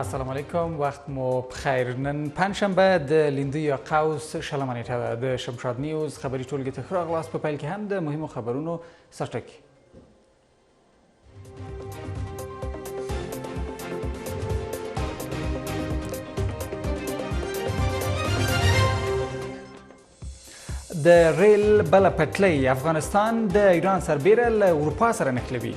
السلام علیکم، وقت مو بخیر. نن پنجشنبه د لیندو یا قوس شلمه نیټه ده. د شمشاد نیوز خبري ټولګې ته ښه راغلاست. په پیل کې هم د مهمو خبرونو سرټکي. د ریل بله پټلۍ افغانستان د ایران سربیره له اروپا سره نښلوي.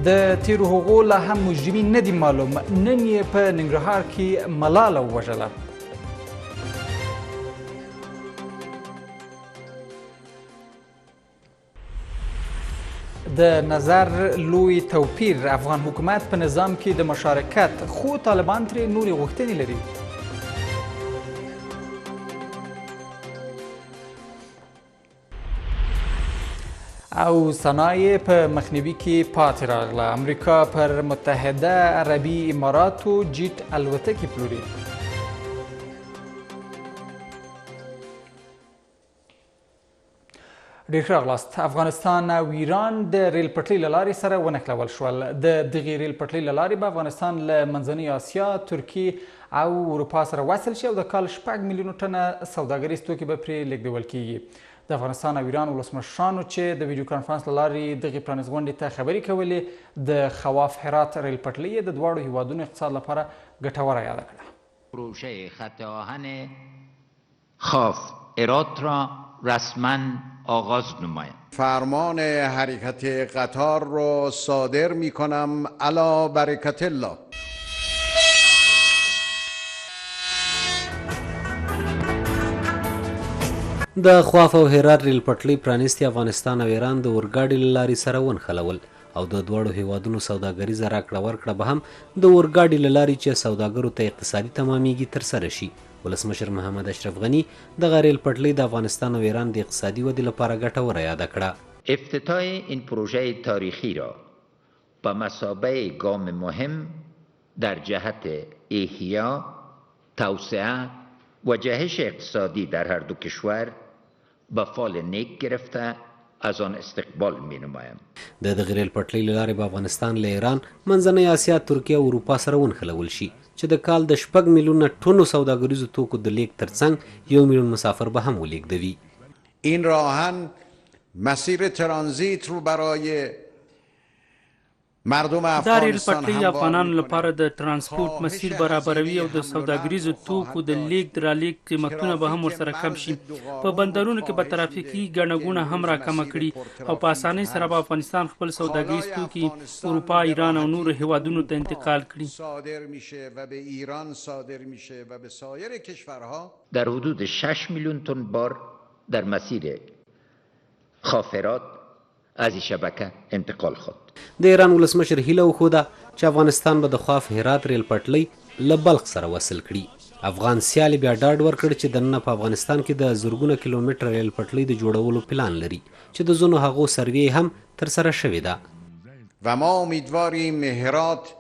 د تیرو هغو لا هم مجرمین نه دي معلوم. نن یې په ننګرهار کې ملاله ووژله. د نظر لوی توپیر افغان حکومت په نظام کې د مشارکت، خو طالبان ترې نورې غوښتنې لري. او صنایع په مخنیوي کې پاتې راغله. امریکا پر متحده عربي اماراتو جیټ الوتکې پلوري. ډېر ښه راغلاست. افغانستان او ایران د ریل پټلۍ له لارې سره ونښلول شول. د دغې ریل پټلۍ له لارې به افغانستان له منځنۍ اسیا، ترکیې او اروپا سره وصل شي او د کال 6 میلیونو ټنه سوداګریز توکي به پرې لیږدول کیږي. د افغانستان او ایران ولسمشرانو چې د ویډیو کانفرنس له لارې دغې پرانیست غونډې ته خبرې کولې، د خواف هرات ریل پټلۍ د دواړو هیوادونو اقتصاد لپاره ګټوره یاده کړه. پروژه خط آهن خواف هرات را رسما آغاز نمایم. فرمان حرکت قطار رو صادر می کنم علی برکت الله. د خواف او هرات ریل پټلۍ پرانیستي افغانستان او ایران د اورګاډي له لارې سره ونښلول او د دواړو هیوادونو سوداګریزه راکړه ورکړه به هم د اورګاډي له لارې چې سوداګرو ته اقتصادي تمامیږي ترسره شي. ولسمشر محمد اشرف غني دغه ریل پټلۍ د افغانستان او ایران د اقتصادي ودې لپاره ګټوره یاده کړه. افتتاح این پروژه تاریخی را به مثابه گام مهم در جهت احیا، توسعه و جهش اقتصادی در هر دو کشور به فال نیک گرفته از آن استقبال می نمایم. د دغې ریل پټلۍ له لارې به افغانستان له ایران، منځنۍ اسیا، ترکیه او اروپا سره ونښلول شي چې د کال د 6 میلیونه ټنو سوداګریزو توکو د لیږد ترڅنګ 1 میلیون مسافر به هم ولیږدوي. این راهن مسیر ترانزیت رو برای مردم دا ریل افغانستان پټلۍ افغانانو لپاره د ترانسپورت مسیر برابروي او د سوداګریزو توکو د لیږد رالېږد قیمتونه به هم ورسره کم شي. په بندرونو کې به ترافیکي ګڼه ګوڼه هم راکمه کړي او په اسانۍ سره به افغانستان خپل سوداګریز توکي اروپا، ایران او نورو هیوادونو ته انتقال کړي. صادر میشه و به ایران صادر میشه و به سایر کشورها. در حدود 6 میلیون تن بار در مسیر خواف هرات از این شبکه انتقال خواهد. د ایران ولسمشر هیله وښوده چې افغانستان به د خواف هرات ریل پټلۍ له بلخ سره وصل کړي. افغان سیالي بیا ډاډ ورکړ چې دننه په افغانستان کې د زرګونه کیلومتر ریل پټلۍ د جوړولو پلان لري چې د ځینو هغو سروې هم ترسره شوې ده. و ما امیدواریم هرات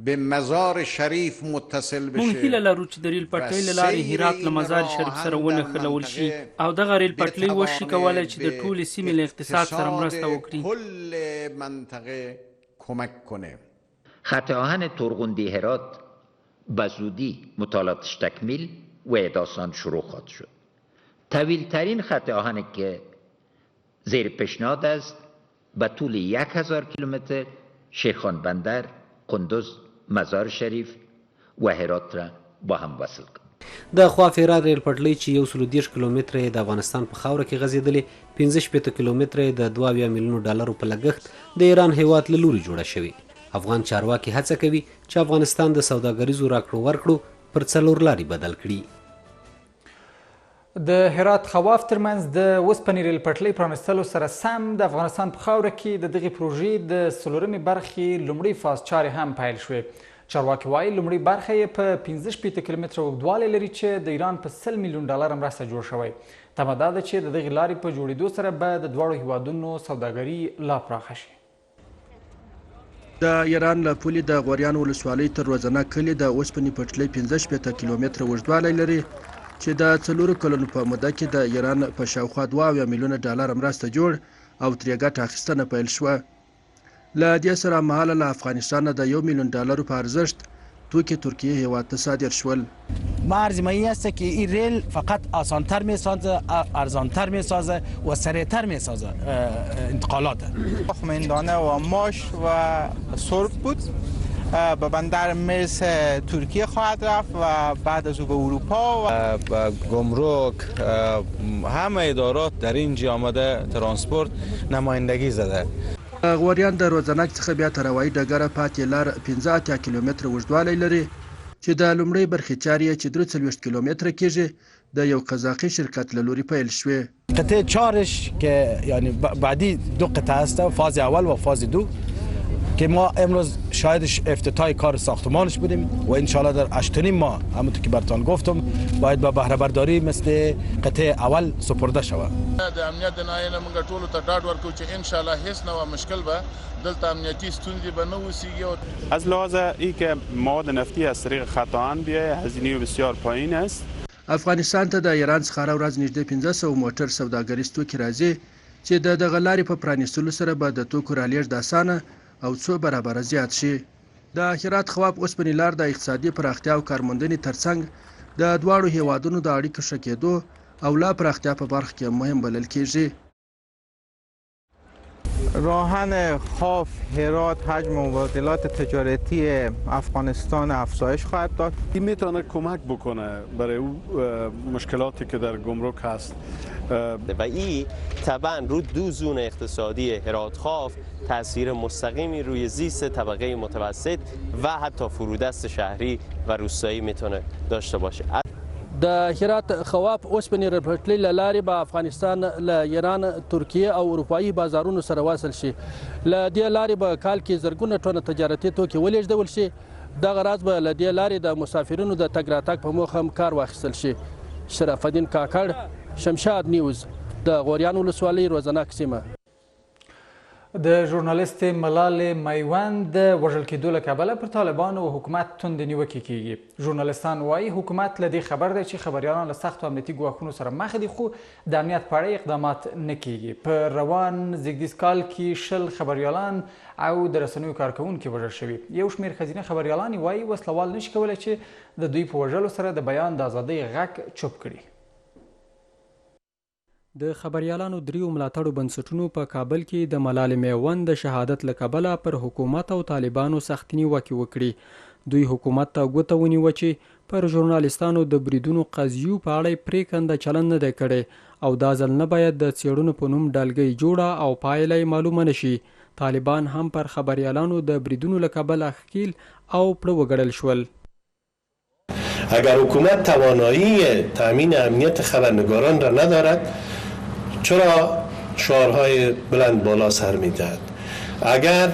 به مزار شریف متصل بشه. مونږ هیله لرو چې د ریل پټلۍ له لارې هرات له مزار شریف سره ونښلول شي او دغه ریل پټلۍ وشي کولی چې د ټولې سیمې له اقتصاد سره مرسته وکړي. کل منطقه کمک کنه. خط آهن ترغندی هرات به زودی مطالعاتش تکمیل و احداث شروع خواهد شد. طویل ترین خط آهنی که زیر پیشنهاد است به طول 1000 کیلومتر شیرخان بندر، قندوز، مزار شریف و هرات را با هم وصل کړ. د خواف هرات ریل پټلۍ چې 130 کیلومتره یې د افغانستان په خاوره کې غځېدلې، 65 کیلومتره یې د 2 میلیونو ډالرو په لګښت د ایران هیواد له لوري جوړه شوې. افغان چارواکي هڅه کوي چې افغانستان د سوداګریزو راکړو ورکړو پر څلور لارې بدل کړي. د هرات خواف ترمنځ د اوسپنې ریل پټلۍ پرانیستلو سره سم د افغانستان په خاوره کې د دغې پروژې د 4مې برخې لومړۍ فاز چارې هم پیل شوې. چارواکي وایي لومړۍ برخه یې په 65 کیلومتره اوږدوالی لري چې د ایران په 100 میلیون ډالر مرسته جوړ شوی. تمه دا ده چې د دغې لارې په جوړېدو سره به د دواړو هیوادونو سوداګري لا پراخه شي. د ایران له پولې د غوریان ولسوالۍ تر روزنه کلي د اوسپنې پټلۍ 65 کیلومتره اوږدوالی لري چې د 4 کلونو په موده کې د ایران په شاوخوا 2 میلیونه ډالر مرسته جوړ او ترې ګټه اخیستنه پیل شوه. له دې سره مهاله له افغانستان د 1 میلیون ډالرو په ارزښت توکي ترکیه هیواد ته صادر شول. مرز ما این است که این ریل فقط آسانتر میسازه، ارزانتر میسازه و سریعتر میسازه انتقالات. تخم‌دانه و ماش و سرب بود به بندر مرز ترکیه خواهد رفت و بعد از او به اروپا و گمرک همه ادارات در اینجا آمده ترانسپورت نمایندگی زده. غوریان د روزنک څخه بیا تر هوایي ډګره پاتې لار 15 کیلومتره اوږدوالی لري چې د لومړۍ برخې چارې چې 43 کیلومتره کېږي د یو قزاقي شرکت له لوري پیل شوې. قطعه 4 که یعنی بعدی 2 قطعه است، فاز اول و فاز 2 که ما امروز شاهدش افتتاح کار ساختمانش بودیم و انشالله در 8 ماه همونطور که براتون گفتم باید با بهره برداری مثل قطعه اول سپرده شود. د امنیت د نایله موږ ټولو ته ډاډ ورکوو چې ان شاء الله هیڅ نوع مشکل به دلته امنیتي ستونزې به نه وسیږي. از لحاظ ای که مواد نفتی از طریق خطاان بیایه هزینه بسیار پایین است. افغانستان ته د ایران څخه هره ورځ نږدې 1500 موټر سوداګریز توکي راځي چې د دغه لارې په پرانیستلو سره به د توکو رالېږد اسانه او 2 برابره زیات شي. د هرات خواب اوسپنې لار د اقتصادي پراختیا او کارموندنې ترڅنګ د دواړو هیوادونو د اړیکو ښه کېدو او لا پراختیا په برخه کې مهم بلل کېږي. راهن خاف هرات حجم مبادلات تجارتی افغانستان افزایش خواهد داد. این میتونه کمک بکنه برای او مشکلاتی که در گمرک هست و این طبعا رو 2 زون اقتصادی هرات خاف تاثیر مستقیمی روی زیست طبقه متوسط و حتی فرودست شهری و روستایی میتونه داشته باشه. د هرات خواب اوسپنې ریلپټلۍ له لارې به افغانستان له ایران، ترکیه او اروپایي بازارونو سره وصل شي. له دې لارې به کال کې زرګونه ټنه تجارتي توکي ولېږدول شي. دغه راز به له دې لارې د مسافرینو د تګ راتګ په موخه هم کار واخیستل شي. شرف الدین کاکړ، شمشاد نیوز، د غوریان ولسوالۍ روزنک سیمه. د ژورنالیست ملالې میوند د وژل کېدو له کبله پر طالبانو او حکومت توندې نیوکې کیږي. ژورنالیستان وایي حکومت له دې خبر دی چې خبریالان له سختو امنیتي ګواښونو سره مخ دي خو د امنیت په اړه اقدامات نه کیږي. په روان زیږدیز کال کې 20 خبریالان او د رسنیو کارکوونکي وژل شوي. یو شمېر ښځینه خبریالانې وایي وسلوال نشي کولی چې د دوی په وژلو سره د بیان د ازادۍ غږ چوپ کړي. د خبریالانو 3 ملاتړو بنسټونو په کابل کې د ملالې میوند د شهادت له کبله پر حکومت او طالبانو سختې نیوکې وکړي. دوی حکومت ته ګوته ونیوه چې پر ژورنالیستانو د بریدونو قضیو په اړه پرېکنده چلند نه دی کړی او دا ځل نه باید د څېړنو په نوم ډلګۍ جوړه او پایله یې معلومه نشي. طالبان هم پر خبریالانو د بریدونو له کبله ښکیل او پړه وګړل شول. اگر حکومت توانایی تامین امنیت خبرنگاران را ندارد چرا شعارهای بلند بالا سر می‌دهد؟ اگر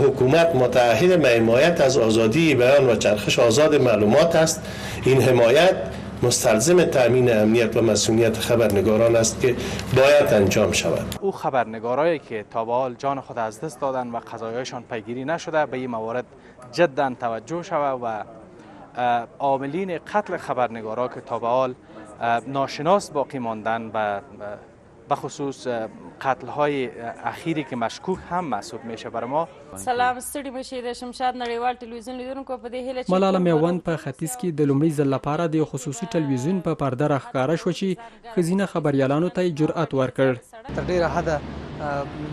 حکومت متعهد به حمایت از آزادی بیان و چرخش آزاد معلومات است، این حمایت مستلزم تامین امنیت و مسئولیت خبرنگاران است که باید انجام شود. او خبرنگارایی که تا به حال جان خود از دست دادن و قضایایشان پیگیری نشده به این موارد جدا توجه شود و عاملین قتل خبرنگارا که تا به حال ناشناس باقی ماندن و بخصوص قتل های اخیری که مشکوک هم محسوب میشه برای ما. سلام ستړي مشه د شمشاد نړیوال ټلویزیون لیدونکو په دې هیله چې ملالې میوند په ختیځ کې د لومړي ځل لپاره د خصوصي ټلویزیون په پرده راښکاره شو چې ښځینه خبریالانو ته جرأت ورکړ. تر ډیره حده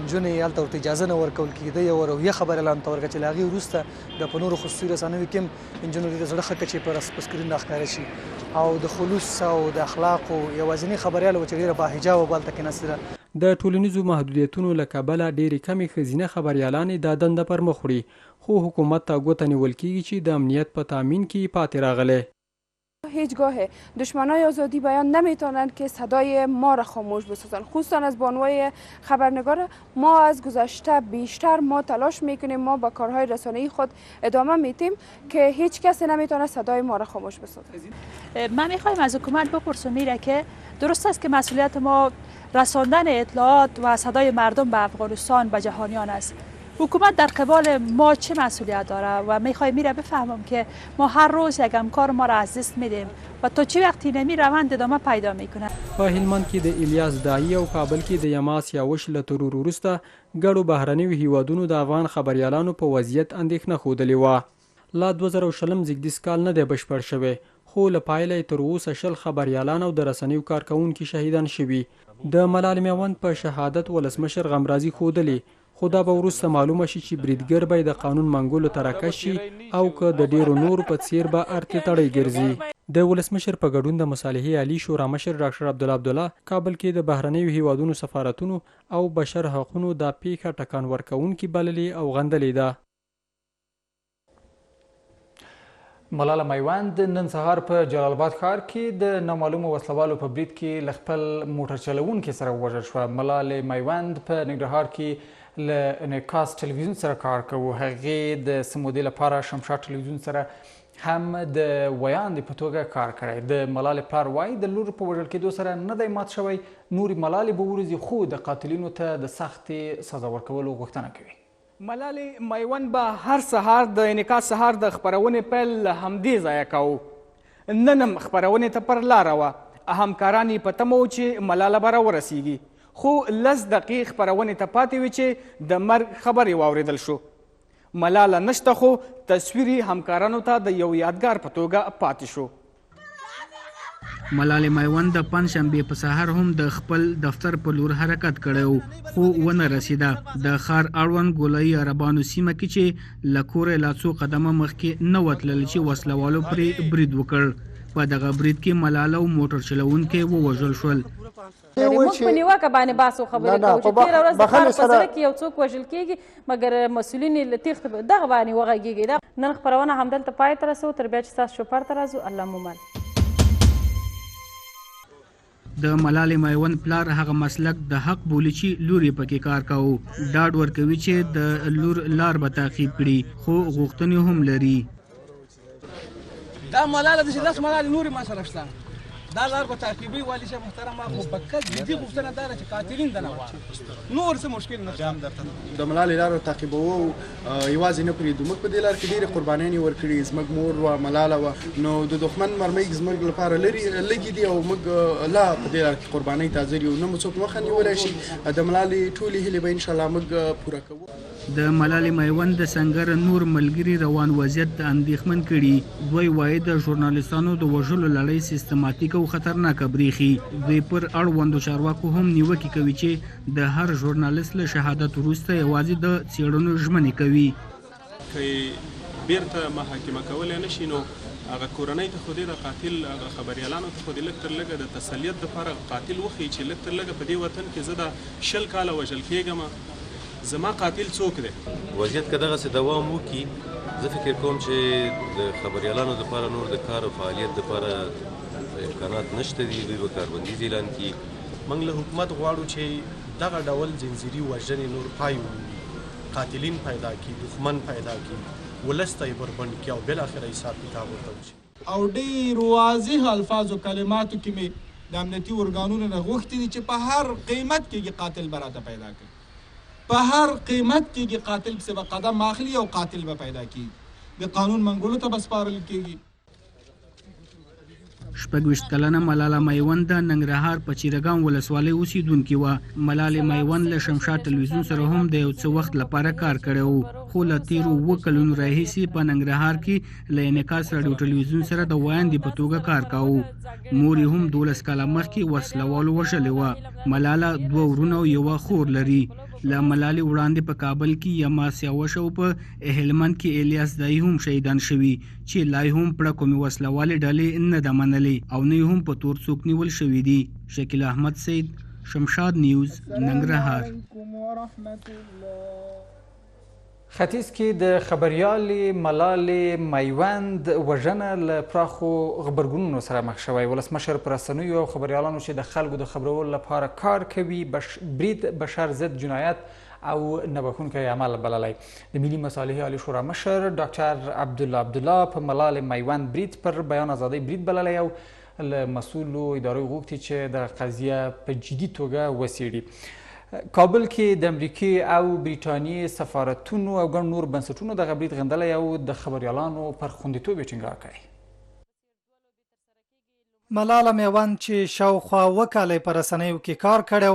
نجونې هلته ورته اجازه نه ورکول کېده او روحیه خبریالانو ته ورکړه چې له هغې وروسته د په نورو خصوصي رسنیو کې هم نجونو د زړه ښه کړه چې په سکرین راښکاره شي او د خلوص او د اخلاقو یوازینۍ خبریال و چې ډېره باحجابه به هلته کېناستله. د ټولنیزو محدودیتونو له کبله ډېرې کمې ښځینه خبریالانې دا دنده پر مخ وړي خو حکومت ته ګوته نیول کېږي چې د امنیت په تامین کې پاتې راغلی. هیچگاه دشمنای آزادی بیان نمیتونند که صدای ما را خاموش بسازند. خصوصا از بانوای خبرنگار ما از گذشته بیشتر ما تلاش میکنیم، ما با کارهای رسانه‌ای خود ادامه میدیم که هیچ کسی نمیتونه صدای ما را خاموش بسازه. من میخوایم از حکومت بپرسم میره که درست است که مسئولیت ما رساندن اطلاعات و صدای مردم به افغانستان به جهانیان است، حکومت در قبال ما چه مسئولیت داره و میخوای میره بفهمم که ما هر روز یک همکار ما را از دست میدیم و تا چه وقتی نمی روند ادامه پیدا میکنه. په هلمند کې د الیاس داعی او کابل کې د یماس یاوش له ترور وروسته ګډو بهرنیو هیوادونو د افغان خبریالانو په وضعیت اندېښنه ښودلې وه. لا 2020 زیږدیز کال نه دی بشپړ شوی خو له پایله تر اوسه 20 خبریالان او د رسنیو کارکوونکي شهیدان شوي. د ملالۍ میوند په شهادت ولسمشر غمرازي ښودلې خو دا به وروسته معلومه شي چې بریدګر به د قانون منګولو ته راکش شي او که د ډیرو نورو په څیر به ارتې تړی ګرځي. د ولسمشر په ګډون د مصالحې عالی شورا مشر ډاکټر عبدالله کابل کې د بهرنیو هیوادونو سفارتونو او بشر حقوقو دا پیښه ټکان ورکوونکې بللې او غندلې ده. ملاله میوند نن سهار په جلال آباد ښار کې د نامعلومو وسلوالو په برید کې له خپل موټر چلوونکي سره ووژل شوه. ملاله میوند په ننګرهار کې له انعکاس ټلویزیون سره کار کوو. هغې د څه مودې لپاره شمشاد ټلویزیون سره هم د ویاندې په توګه کار کړی. د ملالې پلار وایي د لور په وژل کېدو سره نه دی مات شوی، نورې ملالې به وروځي خو د قاتلینو ته د سختې سزا ورکولو غوښتنه کوي. ملالې میوند به هر سهار د انعکاس سهار د خپرونې پیل له همدې ځایه کوو. نن هم خپرونې ته پر لاره وه. همکاران یې په تمه و چې ملاله به راورسیږي خو 10 دقیقې خپرونې ته پاتې وې چې د مرګ خبرې واورېدل شو. ملاله نشته خو تصویر یې همکارانو ته د یو یادګار په توګه پاتې شو. ملالې میوند د پنجشنبې په سهار هم د خپل دفتر په لور حرکت کړی و خو ونه رسېده. د ښار اړوند ګولایي عربانو سیمه کې چې له کوره لا څو قدمه مخکې نه وتلل چې وسلوالو پرې برید وکړ. په دغه برید کې ملاله او موټر چلوونکی ووژل شول. موږ په نیوکه باندې باسو خبرې کوو چې تېره ورځ د ښار په زړه کې یو څوک وژل کېږي مګر مسؤلین یې له تېښتې دغه باندې وغږېږي. نن خپرونه همدلته پای ته رسوو، تر بیا چې ستاسو شوپر ته راځو. الله مو مل. د ملالې میوند پلار هغه مسلک د حق بولي چې لور یې پکې کار کوو. ډاډ ورکوي چې د لور لار به تعقیب کړي خو غوښتنې هم لري. دا ملاله داسې 10 ملالې نورې ما سره شته، دا لار به تعقیبوي. والي صاحب محترمه خو په کس جدي غوښتنه دا ده چې قاتلین دنه غواړي، نور څه مشکل نشته. د ملالې لار تعقیبوو یوازې نه پرېږدو. موږ په دې لار کې ډېرې قربانیانې ورکړي. زموږ مور وه، ملاله وه، نو د دښمن مرمۍ زموږ لپاره لږې دي او موږ لا په دې لار کې قربانۍ ته حاضر یو. نه مو څوک مخه نیولی شي. د ملالې ټولې هیلې به انشاءالله موږ پوره کوو. د ملالې میوند د سنګر نور ملګري روان وضعیت د اندېښمن کړي. دوی وایي د ژورنالیستانو د وژلو لړۍ سیستماتیک او خطرناکه بریښي. دوی پر اړوندو چارواکو هم نیوکې کوي چې د هر ژورنالیست له شهادت وروسته یوازې د څېړنو ژمنې کوي. که بیرته محاکمه کولی نه شي نو هغه کورنۍ ته خو دې د قاتل هغه خبریالانو ته خو دې لږ تر لږه د تسلیت دپاره قاتل وښیي چې لږ تر لږه په دې وطن کې زه د 20 کاله وژل کېږم، زما قاتل څوک دی. وضعیت که دغسې دوام وکړي زه فکر کوم چې د خبریالانو دپاره نور د کار او فعالیت دپاره امکانات نشته دي. دوی به کاربندیز اعلان کړي. موږ له حکومت غواړو چې دغه ډول زنځیري وژنې نور پای ومومي، قاتلین پیدا کړي، دښمن پیدا کړي، ولس ته یې بربنډ کړي او بالاخره حساب کتاب ورته وشي. او ډېر واضح الفاظو کلماتو کې مې د امنیتي ارګانونو نه غوښتي دي چې په هر قیمت کې قاتل به راته پیدا کړي، په هر قیمت کې قاتل پسې به قدم اخلي او قاتل به پیدا کېږي، د قانون منګولو ته به سپارل کېږي. 26 کلنه ملاله میوند د ننګرهار په چیرګان ولسوالۍ اوسیدونکې وه. ملالې میوند له شمشاد ټلویزیون سره هم د یو څه وخت لپاره کار کړی و خو له تېرو 2 کلونو راهیسې په ننګرهار کې له انعکاس راډیو ټلویزیون سره د ویاندې په توګه کار کاوه. مور یې هم 12 کاله مخکې وسلوالو وژلې وه. ملاله 2 ورونه او 1 خور لري. له ملالې وړاندې په کابل کې یماس یاوش او په هلمند کې الیاس دای هم شهیدان شوي چې لا هم پړه کومې وسلوالې ډلې نه ده منلې او نه هم په تور څوک نیول شوي دي. شکیل احمد سید، شمشاد نیوز، ننګرهار. ختیځ کې د خبریالې ملالې میوند وژنه له پراخو غبرګونونو سره مخ شوی. ولسمشر په رسنیو او خبریالانو چې د خلکو د خبرولو لپاره کار کوي برید بشر ضد جنایت او نه بخښونکی عمل بللی. د ملي مصالحې عالی شورا مشر ډاکټر عبدالله په ملالې میوند برید پر بیان ازادۍ برید بللی او له مسؤلو ادارو غوښتي چې د قضیه په جدي توګه وڅېړي. کابل کې د امریکې او بریټانیې سفارتونو او ګڼ نور بنسټونو دغه برید غندلی او د خبریالانو پر خوندیتوب یې ټینګار کړی. ملاله میوند چې شاوخوا 2 کاله په رسنیو کې کار کړی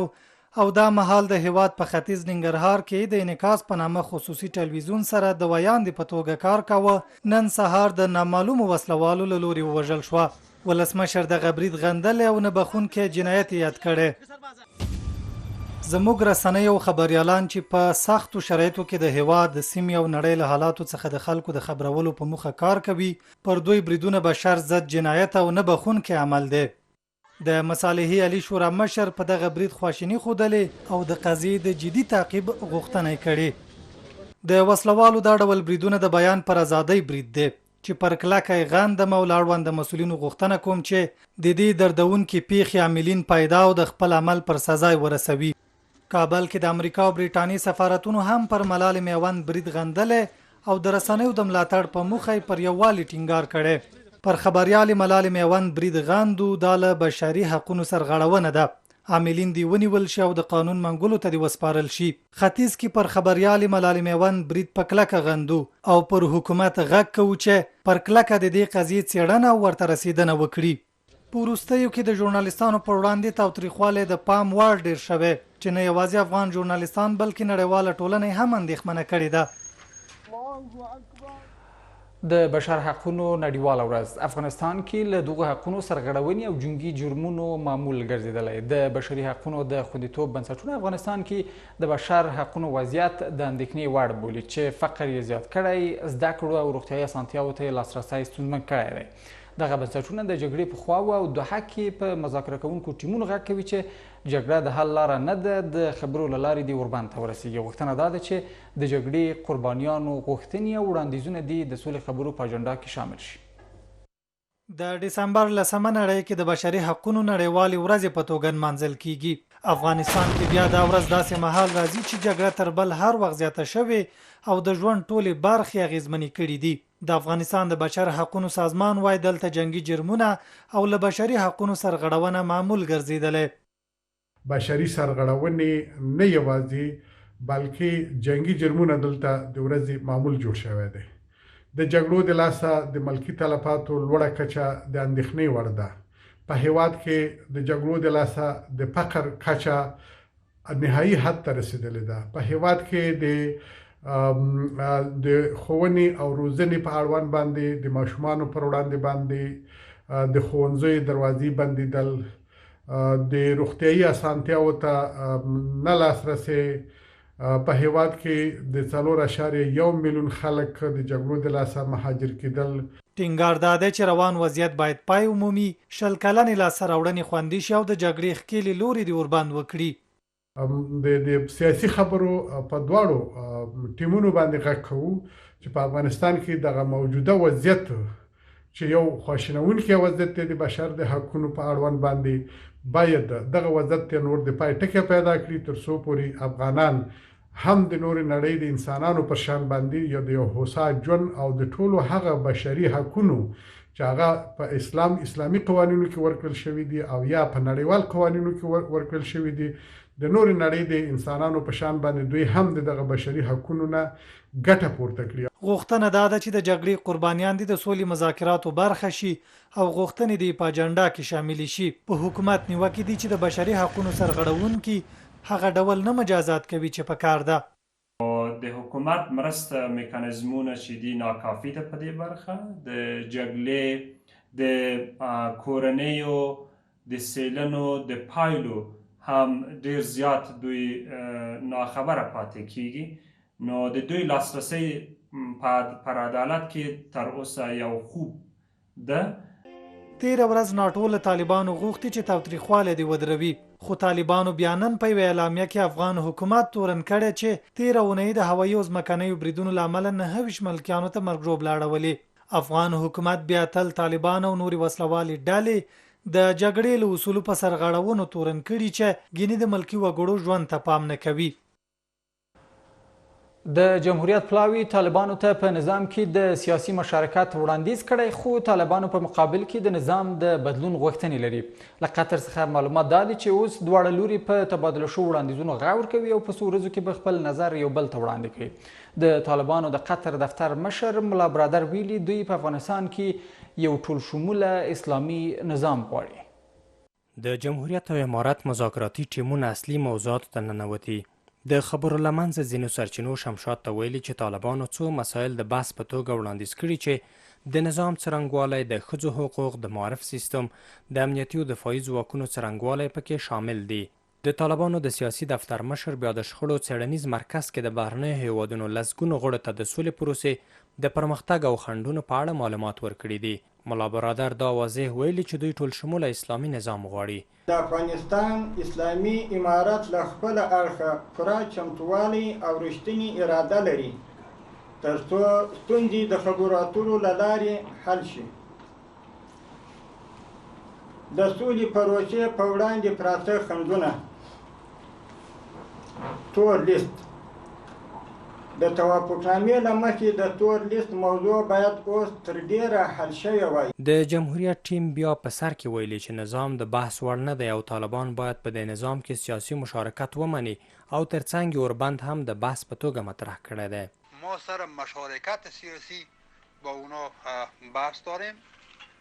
او دا مهال د هیواد په ختیځ ننګرهار کې د انعکاس په نامه خصوصي ټلویزیون سره د ویاندې په توګه کار کاوه، نن سهار د نامعلومو وسلوالو له لوري ووژل شوه. ولسمشر دغه برید غندلی او نه بخونکی جنایت یاد کړی. زموږ رسنۍ او خبریالان چې په سختو شرایطو کې د هیواد د سیمې او نړۍ له حالاتو څخه د خلکو د خبرولو په موخه کار کوي، پر دوی بریدونه بشر ضد جنایت او نه بخونکی عمل دی. د مصالحې علي شورا مشر په دغه برید خواشیني ښودلې او د قضیې د جدي تعقیب غوښتنه یې کړې. د وسلوالو دا ډول بریدونه د بیان پر ازادۍ برید دی چې پر کلکه یې غندم او له اړونده مسؤلینو غوښتنه کوم چې د دې دردونکې پیښې عاملین پیدا او د خپل عمل پر سزای ورسوي. کابل کې د امریکا او بریټانیې سفارتونو هم پر ملالې میوند برید غندلی او د رسنیو د ملاتړ په موخه پر یووالي ټینګار کړی. پر خبریالې ملالې میوند برید غندو دا له بشري حقونو سرغړونه ده. عاملین دې ونیول شي او د قانون منګولو ته دې وسپارل شي. ختیځ کې پر خبریالې ملالې میوند برید په کلکه غندو او پر حکومت غږ کوو چې پر کلکه د دې قضیې څېړنه او ورته رسیدنه وکړي. په وروستیو کې د ژورنالیستانو پر وړاندې تاوتریخوالی د پام وړ ډیر شوی چې نه یوازې افغان ژورنالیستان بلکې نړیواله ټولنه هم اندېښمنه کړې ده. د بشر حقونو نړیواله ورځ افغانستان کې له دغو حقونو سرغړونې او جنګي جرمونو معمول ګرځېدلی. د بشري حقونو د خوندیتوب بنسټونه افغانستان کې د بشر حقونو وضعیت د اندېښنې وړ بولي چې فقر یې زیات کړی، زده کړو او روغتیایي اسانتیاوو ته یې لاسرسی ستونزمن کړی دی. دغه بنسټونه د جګړې په خواوو او دوحه کې په مذاکره کوونکو ټیمونو غږ کوي چې جګړه د حل لاره نه ده، د خبرو له لارې دې ورباندې ته ورسېږي. غوښتنه دا ده چې د جګړې قربانیانو غوښتنې او وړاندیزونه دې د سولې خبرو په اجنډا کې شامل شي. د ډسمبر 10مه نړۍ کې د بشري حقونو نړیوالې ورځې په توګه نمانځل کیږي. افغانستان کې بیا دا ورځ داسې مهال راځي چې جګړه تر بل هر وخت زیاته شوې او د ژوند ټولې برخې اغېزمنې کړي دي. د افغانستان د بشر حقونو سازمان وایي دلته جنگي جرمونه او له بشري حقونو سرغړونه معمول ګرځېدلی. بشري سرغړونې نه یوازې بلکې جنگي جرمونه دلته د ورځې معمول جوړ شوی دی. د جګړو د لاسه د ملکي تلفاتو لوړه کچه د اندېښنې وړ ده. په هیواد کې د جګړو د لاسه د فقر کچه نهایي حد ته رسیدلې ده. په هیواد کې د ښوونې او روزنې په اړوند باندې د ماشومانو پر وړاندې باندې د ښوونځیو دروازې بندېدل، د روغتیایي اسانتیاوو ته نه لاسرسی، په هیواد کې د 4.1 میلیون خلک د جګړو د لاسه مهاجر کېدل. ټینګار دا دی چې روان وضعیت باید پای ومومي، 20 کلنې لاسته راوړنې خوندي شي او د جګړې ښکېلې لوري دې ورباند وکړي. د سیاسي خبرو په دواړو ټیمونو باندې غږ کوو چې په افغانستان کې دغه موجوده وضعیت چې یو خواشینونکی وضعیت دی د بشر د حقونو په اړوند باندې باید دغه وضعیت نور د پای ټکی پیدا کړي تر څو پورې افغانان هم د نور نړۍ د انسانانو پر شان باندې یا د یو هوسا ژوند او د ټولو هغه بشري حقونو چې هغه په اسلامي قوانینو کې ورکړل شوي دي او یا په نړیوال قوانینو کې ورکړل شوي دي، د نور نړۍ د انسانانو په شان باندې دوی هم دغه بشري حقونو نه ګټه پورته کړي. غوښتنه دا ده چې د جګړې قربانیان دي د سولې مذاکراتو برخه شي او غوښتنې دې په اجنډا کې شامل شي. په حکومت نیوکې دي چې د بشري حقونو سرغړونکي هغه ډول نه مجازات کوي چې پکار ده. د حکومت مرسته میکانیزمونه چې دي ناکافي ده په دې برخه. د جګړې د کورنیو د سیلنو د پایلو هم ډیر زیات دوی ناخبره پاتې کیږي. نو د دوی لاسرسی پر عدالت کې تر اوسه یو خوب ده. تیره ورځ ناټو له طالبانو غوښتي چې تاوتریخوالی دې ودروي، خو طالبانو بیا نن په یوه اعلامیه کې افغان حکومت تورن کړی چې تیره اونۍ د هوایي او ځمکنیو بریدونو له امله 29 ملکیانو ته مرګ ژوبله اړولې. افغان حکومت بیا تل طالبان او نورې وسلوالې ډلې د جګړې له اصولو په سرغړونو تورن کړي چې ګینې د ملکي وګړو ژوند ته پام نه کوي. د جمهوریت پلاوي طالبانو ته په نظام کې د سیاسي مشارکت وړاندیز کړی، خو طالبانو په مقابل کې د نظام د بدلون غوښتنې لري. له قطر څخه معلومات دا دي چې اوس دواړه لوري په تبادله شوو وړاندیزونو غور کوي او په څو ورځو کې به خپل نظر یو بل ته وړاندې کړي. د طالبانو د قطر دفتر مشر ملا برادر ویلي دوی په افغانستان کې یو ټول شموله اسلامي نظام غواړي. د جمهوریت او امارات مذاکراتي ټیمونه اصلي موضوعاتو ته ننوتي. د خبرو له منځه ځینو سرچینو شمشاد ته ویلي چې طالبانو څو مسایل د بحث په توګه وړاندیز کړي چې د نظام څرنګوالی، د ښځو حقوق، د معارف سیستم، د امنیتي او دفاعي ځواکونو څرنګوالی پکې شامل دي. د طالبانو د سیاسي دفتر مشر بیا د شخړو څیړنیز مرکز کې د بهرنیو هیوادونو لسګونو غړو ته د سولې پروسې د پرمختګ او خنډونو په اړه معلومات ورکړي دي. ملا برادر دا واضح ویلي چې دوی ټول شموله اسلامي نظام غواړي. د افغانستان اسلامي امارت له خپل اړخه پوره چمتووالی او رښتینې اراده لري ترڅو ستونزې د خبرو اترو له لارې حل شي. د سولې پروسې په وړاندې پراته خنډونه تور لیست د توافقنامې له مخې د تور لیست موضوع باید اوس تر ډیره حل شوې وای. د جمهوریت ټیم بیا په سر کې ویلي چې نظام د بحث وړ نه دی او طالبان باید په دې نظام کې سیاسي مشارکت ومني او ترڅنګ یې وربند هم د بحث په توګه مطرح کړی دی. ما سر مشارکت سیاسی با اونا بحث داریم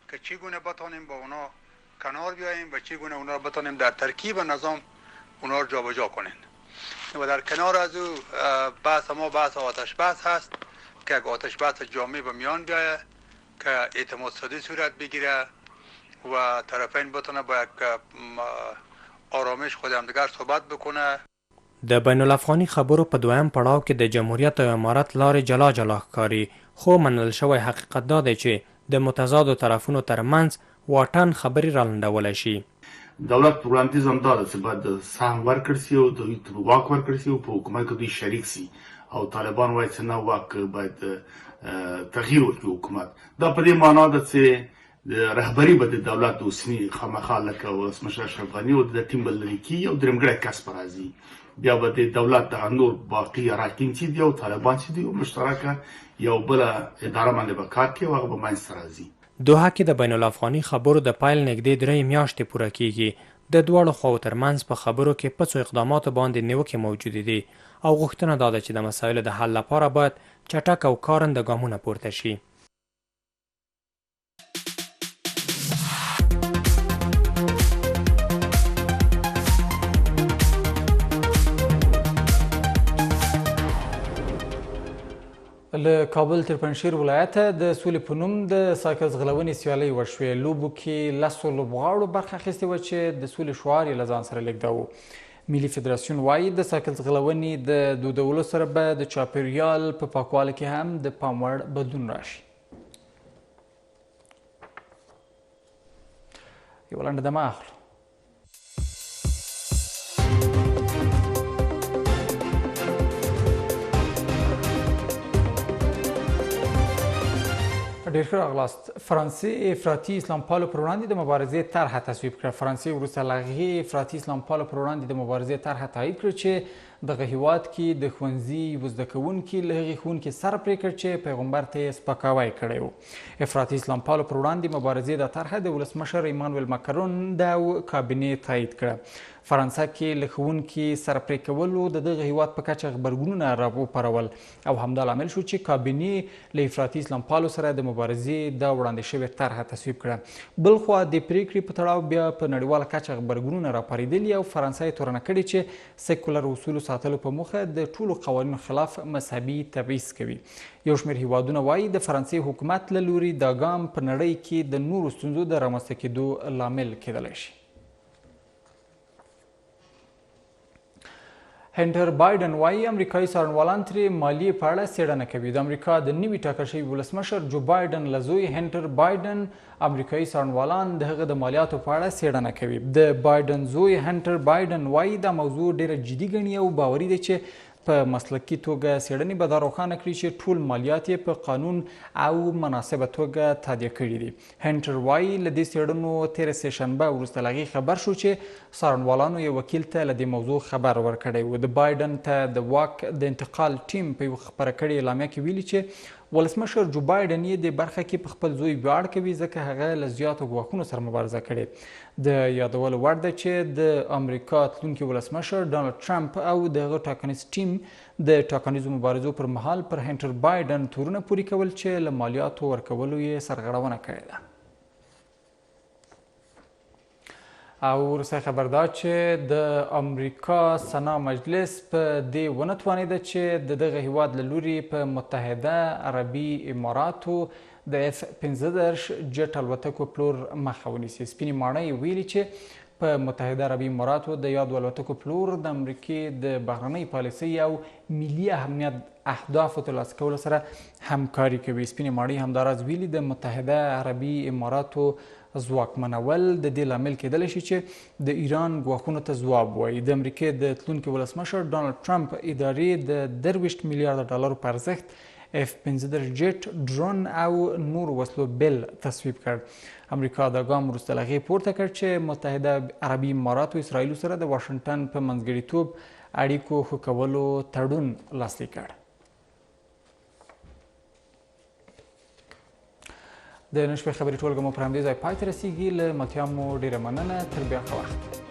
که چگونه بتانیم با اونا کنار بیاییم و چگونه اونا بتانیم در ترکیب نظام اونا رو جابجا کنیم. و در کنار از او بحث ما بحث آتش بحث هست که اگه آتش بحث جامع به میان بیایه که اعتماد سازی صورت بگیره و طرفین بتونه با یک آرامش خود همدیگر صحبت بکنه. د بین الافغاني خبرو په دویم پړاو کې د جمهوریت او امارت لارې جلا جلا ښکاري، خو منل شوی حقیقت دا دی چې د متضادو طرفونو ترمنځ واټن خبرې رالنډولی شي. دولت پر وړاندیز هم دا ده چې باید سهم ورکړل سي او دوی ته واک ورکړل سي او په حکومت کې دوی شریک سي او طالبان وایي چې نه واک باید تغییر وکړي حکومت. دا په دې معنا ده چې رهبري به د دولت د اوسني خامخا لکه ولسمشر اشرف غني او د ټیم بل لري کیږي او درېمګړی کس به راځي. بیا به د دولت د نور باقي اراکین چې دي او طالبان چې دي او مشترکه یو بله اداره باندې به کار کوي او هغه به منځته راځي. دوحه کې د بین الافغاني خبرو د پایل نږدې 3 میاشتې پوره کیږي. د دواړو خواو ترمنځ په خبرو کې په څو اقداماتو باندې نیوکې موجودې دي او غوښتنه دا ده چې د مسایلو د حل لپاره باید چټک او کارنده ګامونه پورته شي. له کابل تر پنجشیر ولایته د سولې په نوم د سایکل ځغلونې سیالۍ وشوې. لوبو کې 10 لوبغاړو برخه اخیستې وه چې د سولې شعار یې له ځان سره لیږداوه. ملي فدراسیون وایي د سایکل ځغلونې د دودولو سره به د چاپیریال په پاکوالي کې هم د پام وړ بدلون راشي. یوه لنډه دمه اخلو. ډېر ښه راغلاست. فرانسې افراطي اسلام پالو پر وړاندې د مبارزې طرحه تصویب کړه. فرانسې وروسته له هغې افراطي اسلام پالو پر وړاندې د مبارزې طرحه تایید کړه چې دغه هیواد کې د ښوونځي یوه زده کوونکي له هغې ښوونکي سر پرې کړ چې پیغمبر ته یې سپکاوی کړی و. افراطي اسلام پالو پر وړاندې مبارزې دا طرحه د ولسمشر ایمانویل ماکرون د کابینې تایید کړه. فرانسه کې له ښوونکي سر پرې کولو د دغه هیواد په کچه غبرګونونه راوپارول او همدا لامل شو چې کابینې له افراطي اسلام پالو سره د مبارزې دا وړاندې شوې طرحه تصویب کړه. بلخوا د پریکړې په تړاو بیا په نړیواله کچه غبرګونونه راپارېدلي او فرانسه یې تورنه کړې چې سیکولر اصولو ساتلو په موخه د ټولو قوانینو خلاف مذهبي تبعیض کوي. یو شمېر هیوادونه وایي د فرانسې حکومت له لوري دا ګام په نړۍ کې د نورو ستونزو د رامنځته کېدو لامل کېدلی شي. هنټر بایډن وایي امریکایي څارنوالان ترې مالیې په اړه څېړنه کوي. د امریکا د نوي ټاکل شوي ولسمشر جو بایډن له زوی هنټر بایډن امریکایي څارنوالان د هغه د مالیاتو په اړه څېړنه کوي. د بایډن زوی هنټر بایډن وایي دا موضوع ډېره جدي ګڼي او باوري دی چې په مسلکي توګه څېړنې به دا روښانه کړي چې ټول مالیات یې په قانون او مناسبه توګه تادیه کړي دي. هنټر وایي له دې څېړنو تېره سهشنبه وروسته له هغې خبر شو چې څارنوالانو یو وکیل ته له دې موضوع خبر ورکړی و. د بایډن ته د واک د انتقال ټیم په یوه خپره کړې اعلامیه کې ویلي چې ولسمشر جو بایډن یې د برخه کې په خپل زوی ویاړ کوي ځکه هغه له زیاتو ګواښونو سره مبارزه کړې. د یادولو وړ ده چې د امریکا تلونکي ولسمشر ډانلډ ټرمپ او د هغه ټاکنیز ټیم د ټاکنیزو مبارزو پر مهال پر هنټر بایډن تورونه پوري کول چې له مالیاتو ورکولو یې سرغړونه کړې ده. او وروستی خبر دا چې د امریکا سنا مجلس په دې ونه توانېده چې د دغه هیواد له لورې په متحده عربي اماراتو د F-15 جټ الوتکو پلور مخه ونیسي. سپینې ماڼۍ ویلي چې په متحده عربي اماراتو د یادو الوتکو پلور د امریکې د بهرنۍ پالیسۍ او ملي اهمیت اهدافو ترلاسه کولو سره همکاري کوي. سپینې ماڼۍ همداراز ویلي د متحده عربي اماراتو ځواکمنول د دې لامل کېدلی شي چې د ایران ګواښونو ته ځواب وایي. د امریکې د تلونکي ولسمشر ډانلډ ټرمپ ادارې د 23 میلیارده ډالرو په ارزښت F-15 جټ، ډرون او نور وسلو بیل تصویب کړ. امریکا دا ګام وروسته له هغې پورته کړ چې متحده عربي اماراتو اسرائیلو سره د واشنګټن په منځګړیتوب اړیکو ښه کولو تړون لاسلیک کړ. د نن شپې خبري ټولګه مو پر همدې ځای پای ته رسیږي. له ملتیا مو ډېره مننه. تر بیا ښه وخت.